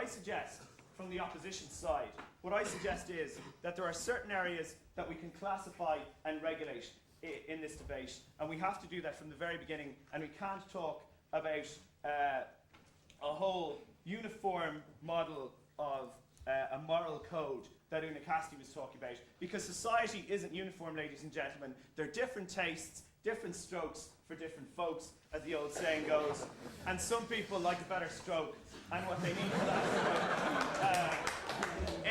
I suggest from the opposition side, what I suggest is that there are certain areas that we can classify and regulate in this debate, and we have to do that from the very beginning, and we can't talk about a whole uniform model of a moral code that Una Cassidy was talking about, because society isn't uniform, ladies and gentlemen. There are different tastes, different strokes for different folks, as the old saying goes, and some people like a better stroke, and what they need for that stroke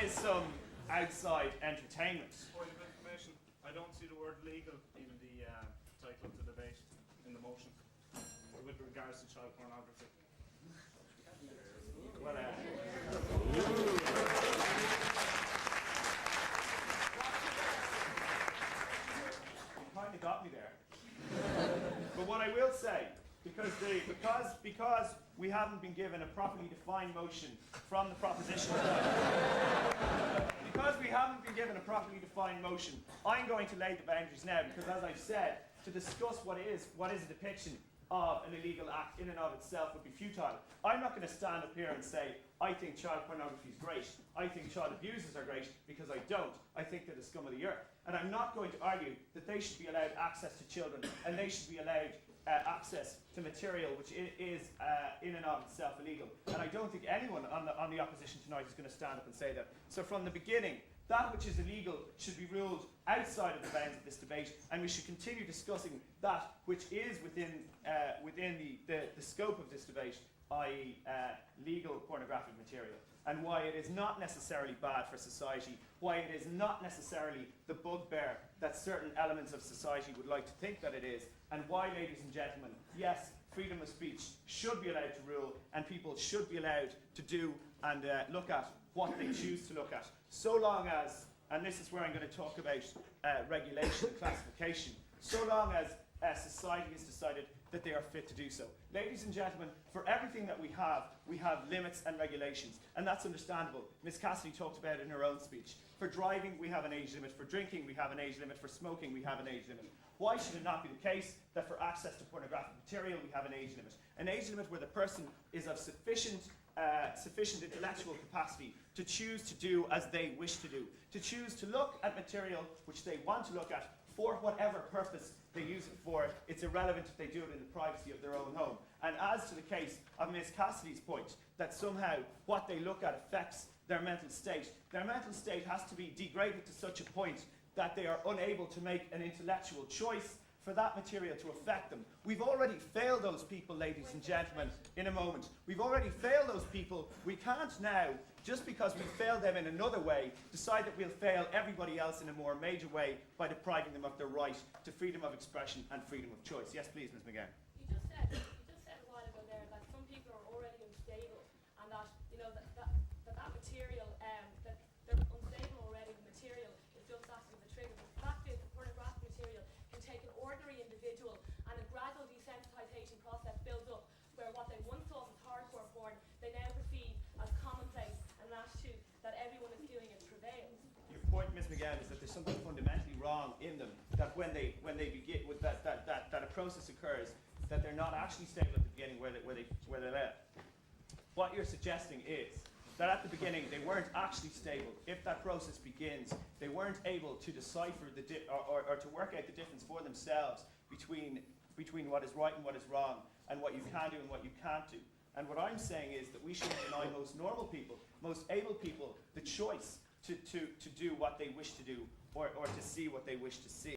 is some outside entertainment. Point of information, I don't see the word legal in the title of the debate, in the motion, with regards to child pornography. Well, you kind of got me there. But what I will say, because we haven't been given a properly defined motion from the proposition side, because we haven't been given a properly defined motion, I'm going to lay the boundaries now, because as I've said, to discuss what is a depiction of an illegal act in and of itself would be futile. I'm not going to stand up here and say, I think child pornography is great, I think child abusers are great, because I don't. I think they're the scum of the earth. And I'm not going to argue that they should be allowed access to children, and they should be allowed access to material which is in and of itself illegal. And I don't think anyone on the opposition tonight is going to stand up and say that. So from the beginning, that which is illegal should be ruled outside of the bounds of this debate, and we should continue discussing that which is within the scope of this debate, i.e. Legal pornographic material, and why it is not necessarily bad for society, why it is not necessarily the bugbear that certain elements of society would like to think that it is, and why, ladies and gentlemen, yes, freedom of speech should be allowed to rule, and people should be allowed to do and look at what they choose to look at, so long as, and this is where I'm going to talk about regulation and classification, so long as society has decided that they are fit to do so. Ladies and gentlemen, for everything that we have limits and regulations, and that's understandable. Ms. Cassidy talked about it in her own speech. For driving, we have an age limit. For drinking, we have an age limit. For smoking, we have an age limit. Why should it not be the case that for access to pornographic material, we have an age limit? An age limit where the person is of sufficient intellectual capacity to choose to do as they wish to do, to choose to look at material which they want to look at for whatever purpose they use it for. It's irrelevant if they do it in the privacy of their own home. And as to the case of Ms. Cassidy's point, that somehow what they look at affects their mental state has to be degraded to such a point that they are unable to make an intellectual choice for that material to affect them. We've already failed those people, ladies and gentlemen, in a moment. We've already failed those people. We can't now, just because we failed them in another way, decide that we'll fail everybody else in a more major way by depriving them of their right to freedom of expression and freedom of choice. Yes, please, Ms. McGann. You just said a while ago there that some people are already unstable, and that that material that they're unstable already. The material is just acting as a trigger. The fact is, the pornographic material can take an ordinary individual, and a gradual desensitization process builds up, where what they once thought was hardcore porn, they now perceive as commonplace, and an attitude that everyone is doing it prevails. Your point, Ms. McGann, is that there's something fundamentally wrong in them. That when they begin with that a process occurs, that they're not actually stable at the beginning where they live. What you're suggesting is that at the beginning they weren't actually stable. If that process begins, they weren't able to decipher or to work out the difference for themselves between what is right and what is wrong, and what you can do and what you can't do. And what I'm saying is that we should deny most normal people, most able people, the choice to do what they wish to do, or to see what they wish to see.